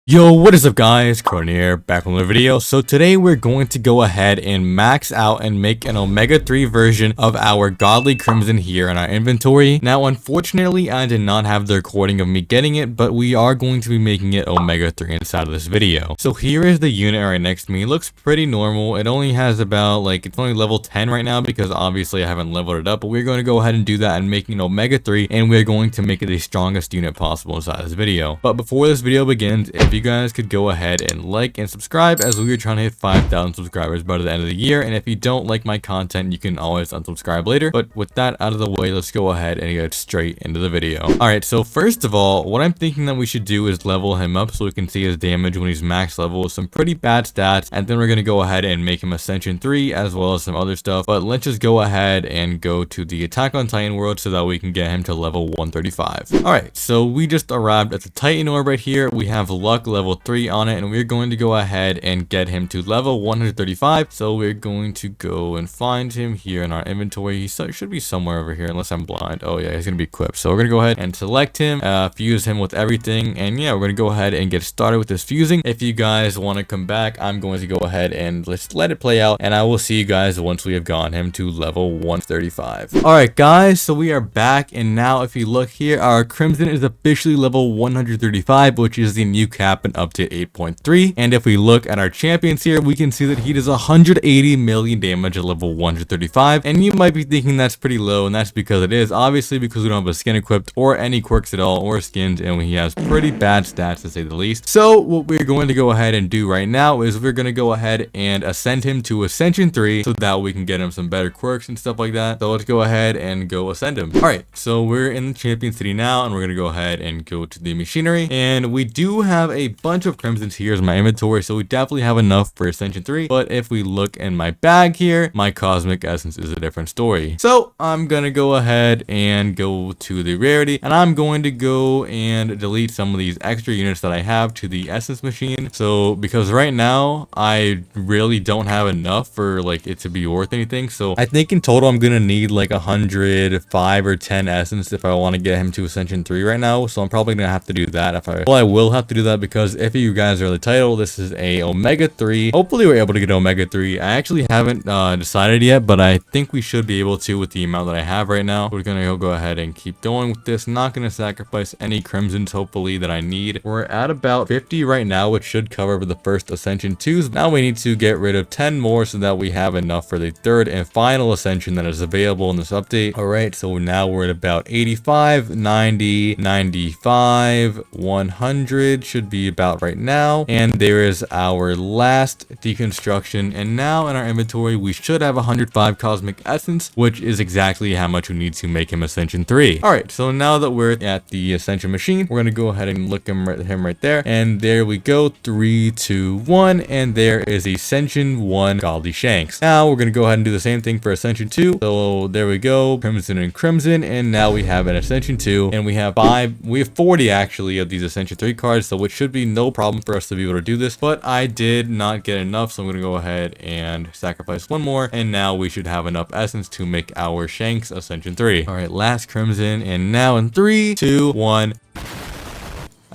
Yo, what is up guys, Chriyu here, back with another video. So today we're going to go ahead and max out and make an Omega 3 version of our Godly Crimson here in our inventory. Now unfortunately I did not have the recording of me getting it, but we are going to be making it Omega 3 inside of this video. So here is the unit right next to me. It looks pretty normal. It only has about it's only level 10 right now because obviously I haven't leveled it up, but we're going to go ahead and do that and make an Omega 3, and we're going to make it the strongest unit possible inside of this video. But before this video begins, if you guys could go ahead and like and subscribe, as we are trying to hit 5,000 subscribers by the end of the year. And if you don't like my content, you can always unsubscribe later. But with that out of the way, let's go ahead and get straight into the video. Alright, so first of all, what I'm thinking that we should do is level him up so we can see his damage when he's max level with some pretty bad stats, and then we're going to go ahead and make him Ascension 3 as well as some other stuff. But let's just go ahead and go to the Attack on Titan world so that we can get him to level 135. Alright, so we just arrived at the Titan orb right here. We have luck level 3 on it, and we're going to go ahead and get him to level 135. So we're going to go and find him here in our inventory. He should be somewhere over here unless I'm blind. Oh yeah, he's gonna be equipped. So we're gonna go ahead and select him, fuse him with everything, and yeah, we're gonna go ahead and get started with this fusing. If you guys want to come back, I'm going to go ahead and let's let it play out, and I will see you guys once we have gotten him to level 135. Alright guys, so we are back, and now if you look here, our Crimson is officially level 135, which is the new cap and up to 8.3. And if we look at our champions here, we can see that he does 180 million damage at level 135. And you might be thinking that's pretty low, and that's because it is, obviously, because we don't have a skin equipped or any quirks at all or skins, and he has pretty bad stats to say the least. So what we're going to go ahead and do right now is we're going to go ahead and ascend him to Ascension 3 so that we can get him some better quirks and stuff like that. So let's go ahead and go ascend him. Alright, so we're in the champion city now, and we're going to go ahead and go to the machinery, and we do have a bunch of crimsons here in my inventory, so we definitely have enough for Ascension 3. But if we look in my bag here, my cosmic essence is a different story. So I'm gonna go ahead and go to the rarity, and I'm going to go and delete some of these extra units that I have to the essence machine. So because right now I really don't have enough for it to be worth anything, so I think in total I'm gonna need 105 or 10 essence if I want to get him to Ascension 3 right now. So I'm probably gonna have to do that. I will have to do that, because if you guys are the title, this is a Omega 3. Hopefully we're able to get Omega 3. I actually haven't decided yet, but I think we should be able to with the amount that I have right now. We're gonna go ahead and keep going with this. Not gonna sacrifice any crimsons, hopefully, that I need. We're at about 50 right now, which should cover for the first Ascension 2s. Now we need to get rid of 10 more so that we have enough for the third and final Ascension that is available in this update. Alright, so now we're at about 85, 90, 95, 100 should be about right now. And there is our last deconstruction, and now in our inventory we should have 105 cosmic essence, which is exactly how much we need to make him Ascension 3. Alright, so now that we're at the Ascension machine, we're gonna go ahead and look him right there, and there we go. 3, 2, 1, and there is Ascension 1 Godly Shanks. Now we're gonna go ahead and do the same thing for Ascension 2. So there we go, Crimson and Crimson, and now we have an Ascension 2, and we have 40 actually of these Ascension 3 cards, so which should be no problem for us to be able to do this. But I did not get enough, so I'm gonna go ahead and sacrifice one more, and now we should have enough essence to make our Shanks Ascension 3. All right, last Crimson, and now in 3, 2, 1.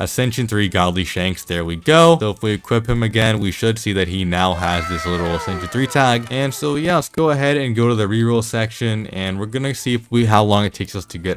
Ascension 3 Godly Shanks, there we go. So if we equip him again, we should see that he now has this little Ascension 3 tag. And so yeah, let's go ahead and go to the reroll section, and we're gonna see how long it takes us to get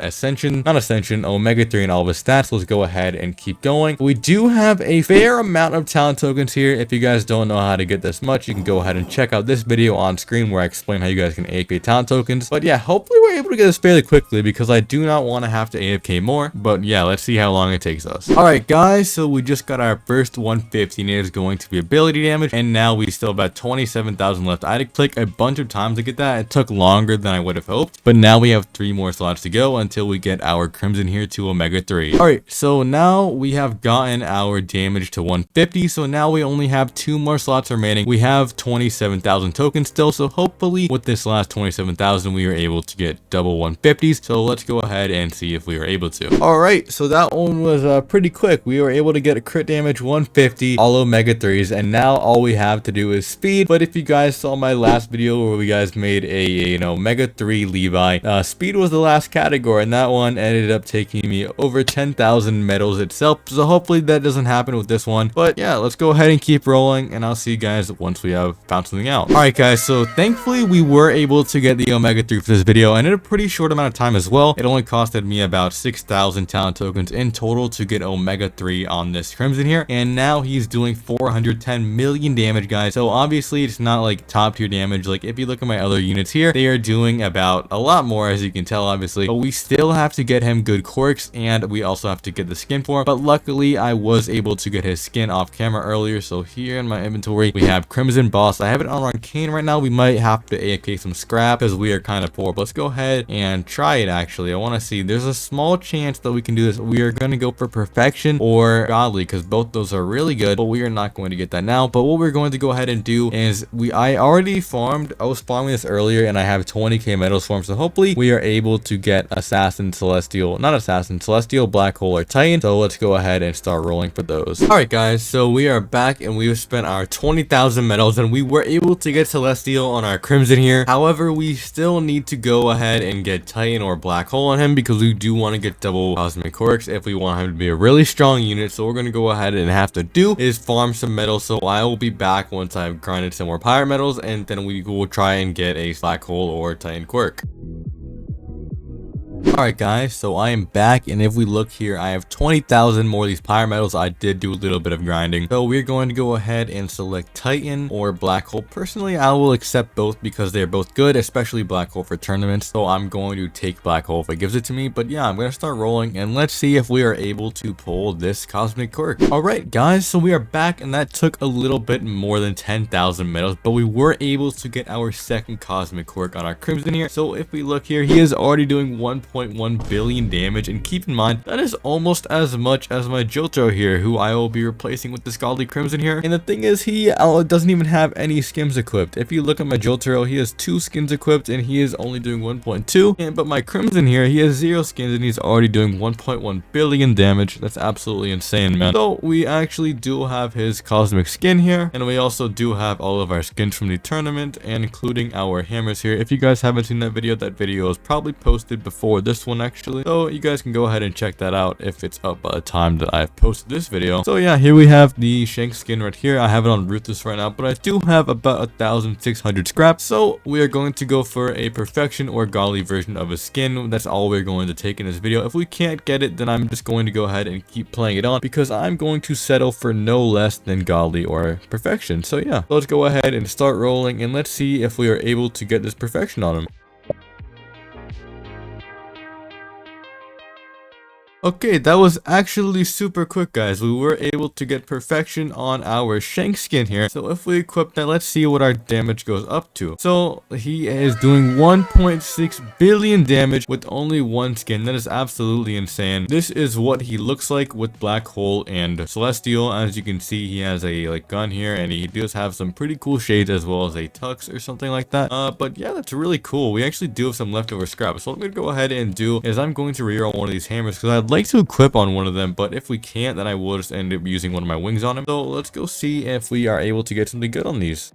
Omega 3 and all of his stats. So let's go ahead and keep going. We do have a fair amount of talent tokens here. If you guys don't know how to get this much, you can go ahead and check out this video on screen where I explain how you guys can AFK talent tokens. But yeah, hopefully we're able to get this fairly quickly, because I do not want to have to AFK more. But yeah, let's see how long it takes us. Alright guys, so we just got our first 150, and it is going to be ability damage, and now we still have about 27,000 left. I had to click a bunch of times to get that. It took longer than I would have hoped, but now we have 3 more slots to go until we get our Crimson here to Omega 3. Alright, so now we have gotten our damage to 150, so now we only have 2 more slots remaining. We have 27,000 tokens still, so hopefully with this last 27,000 we are able to get double 150s. So let's go ahead and see if we are able to. Alright, so that one was pretty cool. quick. We were able to get a crit damage 150, all Omega 3s, and now all we have to do is speed. But if you guys saw my last video where we guys made a Omega 3 Levi, speed was the last category, and that one ended up taking me over 10,000 medals itself. So hopefully that doesn't happen with this one. But yeah, let's go ahead and keep rolling, and I'll see you guys once we have found something out. Alright guys, so thankfully we were able to get the Omega 3 for this video, and in a pretty short amount of time as well. It only costed me about 6,000 talent tokens in total to get Omega 3 on this Crimson here, and now he's doing 410 million damage, guys. So obviously it's not like top tier damage. Like if you look at my other units here, they are doing about a lot more, as you can tell, obviously, but we still have to get him good quirks, and we also have to get the skin for him. But luckily I was able to get his skin off camera earlier. So here in my inventory we have Crimson Boss. I have it on Arcane right now. We might have to AFK some scrap because we are kind of poor, but let's go ahead and try it. Actually, I want to see, there's a small chance that we can do this. We are going to go for Perfection or Godly because both those are really good, but we are not going to get that now. But what we're going to go ahead and do is I already farmed. I was farming this earlier and I have 20k medals farmed, so hopefully we are able to get Assassin, Celestial, not Assassin, Celestial, Black Hole, or Titan. So let's go ahead and start rolling for those. Alright guys, so we are back and we've spent our 20,000 medals and we were able to get Celestial on our Crimson here. However, we still need to go ahead and get Titan or Black Hole on him because we do want to get double Cosmic Quirks if we want him to be a really strong unit. So we're going to go ahead and have to do is farm some medals. So I will be back once I've grinded some more pirate medals, and then we will try and get a Black Hole or Titan quirk. Alright guys, so I am back, and if we look here, I have 20,000 more of these pyre metals. I did do a little bit of grinding, so we're going to go ahead and select Titan or Black Hole. Personally, I will accept both because they're both good, especially Black Hole for tournaments, so I'm going to take Black Hole if it gives it to me. But yeah, I'm going to start rolling, and let's see if we are able to pull this Cosmic Quirk. Alright guys, so we are back, and that took a little bit more than 10,000 medals, but we were able to get our second Cosmic Quirk on our Crimson here. So if we look here, he is already doing 1.1 billion damage, and keep in mind that is almost as much as my Jotaro here, who I will be replacing with this Godly Crimson here. And the thing is, he doesn't even have any skins equipped. If you look at my Jotaro, he has 2 skins equipped and he is only doing 1.2, but my Crimson here, he has 0 skins and he's already doing 1.1 billion damage. That's absolutely insane, man. So we actually do have his cosmic skin here, and we also do have all of our skins from the tournament, and including our hammers here. If you guys haven't seen that video is probably posted before this one actually, so you guys can go ahead and check that out if it's up by the time that I've posted this video. So yeah, here we have the SHANKS skin right here. I have it on Ruthless right now, but I do have about 1,600 scraps, so we are going to go for a Perfection or Godly version of a skin. That's all we're going to take in this video. If we can't get it, then I'm just going to go ahead and keep playing it on because I'm going to settle for no less than Godly or Perfection. So yeah, let's go ahead and start rolling, and let's see if we are able to get this Perfection on him. Okay, that was actually super quick, guys. We were able to get Perfection on our SHANKS skin here. So if we equip that, let's see what our damage goes up to. So he is doing 1.6 billion damage with only 1 skin. That is absolutely insane. This is what he looks like with Black Hole and Celestial. As you can see, he has a gun here, and he does have some pretty cool shades as well as a tux or something like that. But yeah, that's really cool. We actually do have some leftover scrap. So what I'm going to go ahead and do is I'm going to reroll one of these hammers because I'd like to equip on one of them, but if we can't, then I will just end up using one of my wings on him. So let's go see if we are able to get something good on these.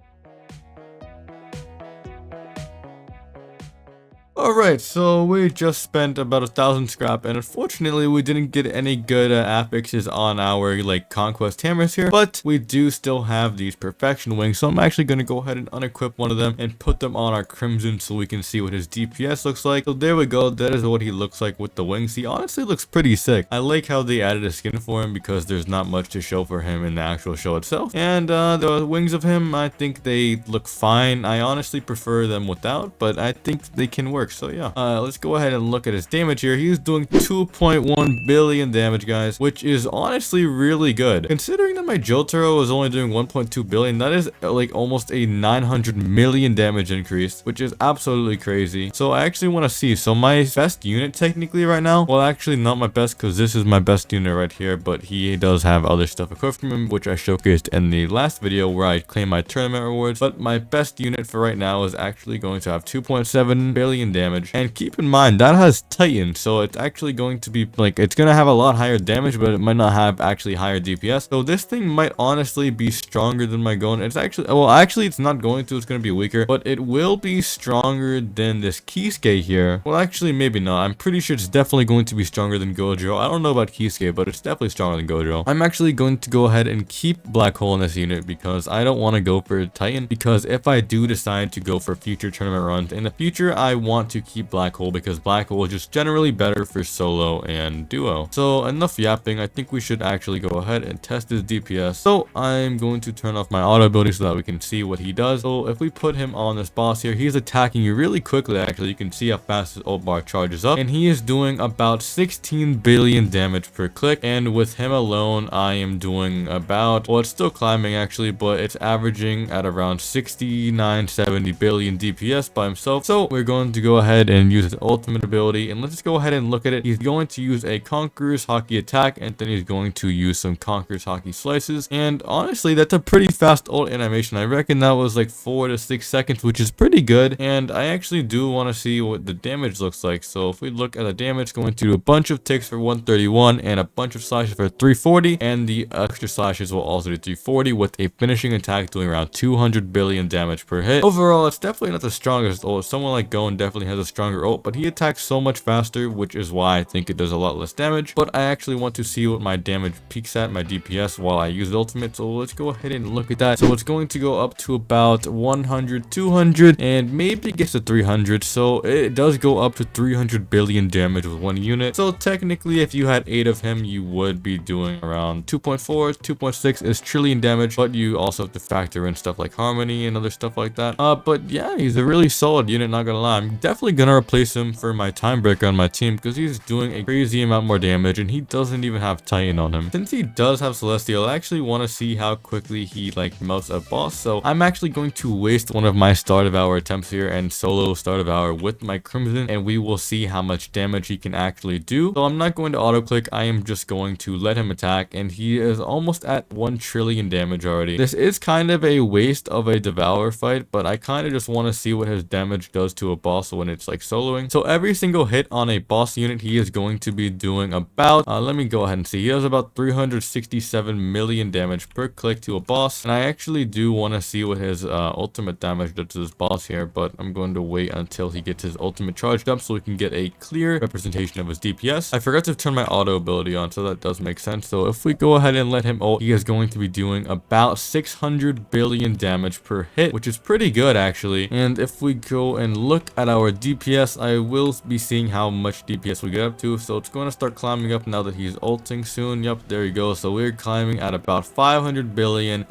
Alright, so we just spent about 1,000 scrap, and unfortunately we didn't get any good affixes on our conquest hammers here, but we do still have these Perfection wings. So I'm actually going to go ahead and unequip one of them and put them on our Crimson so we can see what his DPS looks like. So there we go, that is what he looks like with the wings. He honestly looks pretty sick. I like how they added a skin for him because there's not much to show for him in the actual show itself, and the wings of him, I think they look fine. I honestly prefer them without, but I think they can work. So yeah, let's go ahead and look at his damage here. He's doing 2.1 billion damage, guys, which is honestly really good. Considering that my Jotaro is only doing 1.2 billion, that is almost a 900 million damage increase, which is absolutely crazy. So I actually want to see, so my best unit technically right now, well actually not my best because this is my best unit right here, but he does have other stuff equipped from him, which I showcased in the last video where I claimed my tournament rewards. But my best unit for right now is actually going to have 2.7 billion damage. And keep in mind, that has Titan, so it's actually going to be, like, it's gonna have a lot higher damage, but it might not have actually higher DPS. So this thing might honestly be stronger than my Gon. It's actually, well, actually, it's not going to, it's gonna be weaker, but it will be stronger than this Kisuke here. Well, actually, maybe not. I'm pretty sure it's definitely going to be stronger than Gojo. I don't know about Kisuke, but it's definitely stronger than Gojo. I'm actually going to go ahead and keep Black Hole in this unit because I don't want to go for Titan, because if I do decide to go for future tournament runs in the future, I want to keep Black Hole because Black Hole is just generally better for solo and duo. So enough yapping, I think we should actually go ahead and test his DPS. So I'm going to turn off my auto ability so that we can see what he does. So if we put him on this boss here, he's attacking you really quickly. Actually, you can see how fast his ult bar charges up, and he is doing about 16 billion damage per click. And with him alone, I am doing about, well, it's still climbing actually, but it's averaging at around 70 billion DPS by himself. So we're going to go ahead and use his ultimate ability, and let's go ahead and look at it. He's going to use a Conqueror's Hockey attack, and then he's going to use some Conqueror's Hockey slices. And honestly, that's a pretty fast ult animation. I reckon that was like 4 to 6 seconds, which is pretty good. And I actually do want to see what the damage looks like. So if we look at the damage, going to do a bunch of ticks for 131 and a bunch of slashes for 340, and the extra slashes will also do 340 with a finishing attack doing around 200 billion damage per hit. Overall, it's definitely not the strongest ult. Someone like Gon definitely has a stronger ult, but he attacks so much faster, which is why I think it does a lot less damage. But I actually want to see what my damage peaks at, my DPS, while I use the ultimate. So let's go ahead and look at that. So it's going to go up to about 100, 200, and maybe gets to 300. So it does go up to 300 billion damage with one unit. So technically, if you had 8 of him, you would be doing around 2.4, 2.6 is trillion damage, but you also have to factor in stuff like Harmony and other stuff like that. But yeah, he's a really solid unit, not gonna lie. I'm definitely gonna replace him for my time breaker on my team because he's doing a crazy amount more damage, and he doesn't even have Titan on him. Since he does have Celestial, I actually want to see how quickly he like melts a boss. So I'm actually going to waste one of my start of hour attempts here and solo start of hour with my Crimson, and we will see how much damage he can actually do. So I'm not going to auto click. I am just going to let him attack, and he is almost at 1 trillion damage already. This is kind of a waste of a Devour fight, but I kind of just want to see what his damage does to a boss when it's like soloing. So every single hit on a boss unit, he is going to be doing about, let me go ahead and see. He does about 367 million damage per click to a boss, and I actually do want to see what his ultimate damage does to this boss here, but I'm going to wait until he gets his ultimate charged up so we can get a clear representation of his DPS. I forgot to turn my auto ability on, so that does make sense. So if we go ahead and let him ult, he is going to be doing about 600 billion damage per hit, which is pretty good actually. And if we go and look at our DPS, I will be seeing how much DPS we get up to. So it's going to start climbing up now that he's ulting soon. Yep, there you go. So we're climbing at about 500 billion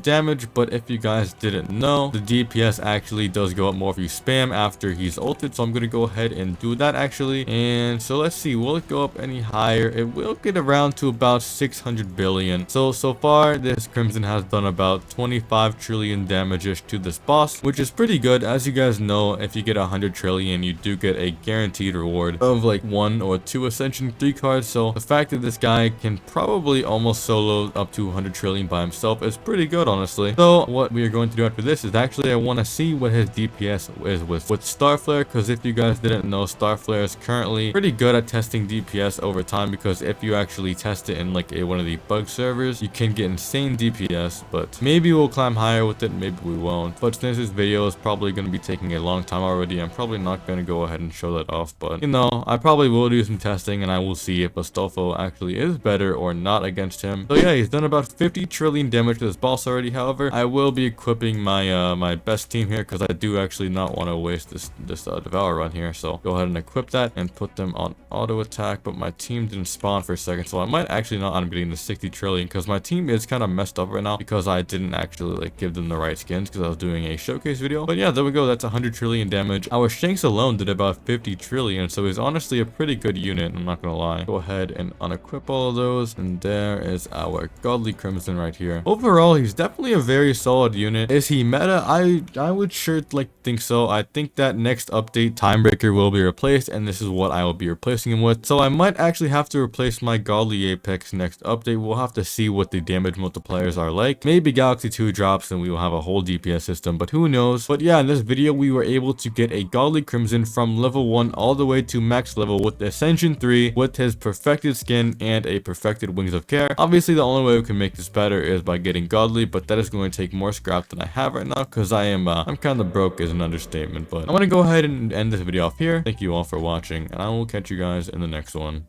damage. But if you guys didn't know, the DPS actually does go up more if you spam after he's ulted. So I'm going to go ahead and do that actually. And so let's see, will it go up any higher? It will get around to about 600 billion. So far this Crimson has done about 25 trillion damage-ish to this boss, which is pretty good. As you guys know, if you get 100 trillion, you do get a guaranteed reward of like 1 or 2 Ascension 3 cards. So the fact that this guy can probably almost solo up to 100 trillion by himself is pretty good, honestly. So what we are going to do after this is actually I want to see what his DPS is with Starflare, because if you guys didn't know, Starflare is currently pretty good at testing DPS over time, because if you actually test it in like one of the bug servers, you can get insane DPS. But maybe we'll climb higher with it, maybe we won't. But since this video is probably going to be taking a long time already, I'm probably not going to go ahead and show that off. But you know, I probably will do some testing, and I will see if Astolfo actually is better or not against him. So yeah, he's done about 50 trillion damage to this boss already. However, I will be equipping my my best team here, because I do actually not want to waste this Devour run here. So go ahead and equip that and put them on auto attack. But my team didn't spawn for a second, so I might actually not end up getting the 60 trillion, because my team is kind of messed up right now because I didn't actually like give them the right skins because I was doing a showcase video. But yeah, there we go. That's 100 trillion damage. Our Shanks alone did about 50 trillion, so he's honestly a pretty good unit, I'm not gonna lie. Go ahead and unequip all of those, and there is our Godly Crimson right here. Overall, he's definitely a very solid unit. Is he meta? I would sure like think so. I think that next update, Timebreaker will be replaced, and this is what I will be replacing him with. So I might actually have to replace my Godly Apex next update. We'll have to see what the damage multipliers are like. Maybe Galaxy 2 drops and we will have a whole DPS system, but who knows. But yeah, in this video we were able to get get a Godly Crimson from level 1 all the way to max level with Ascension 3 with his perfected skin and a perfected Wings of Care. Obviously, the only way we can make this better is by getting Godly, but that is going to take more scrap than I have right now because I'm kind of broke is an understatement. But I'm going to go ahead and end this video off here. Thank you all for watching, and I will catch you guys in the next one.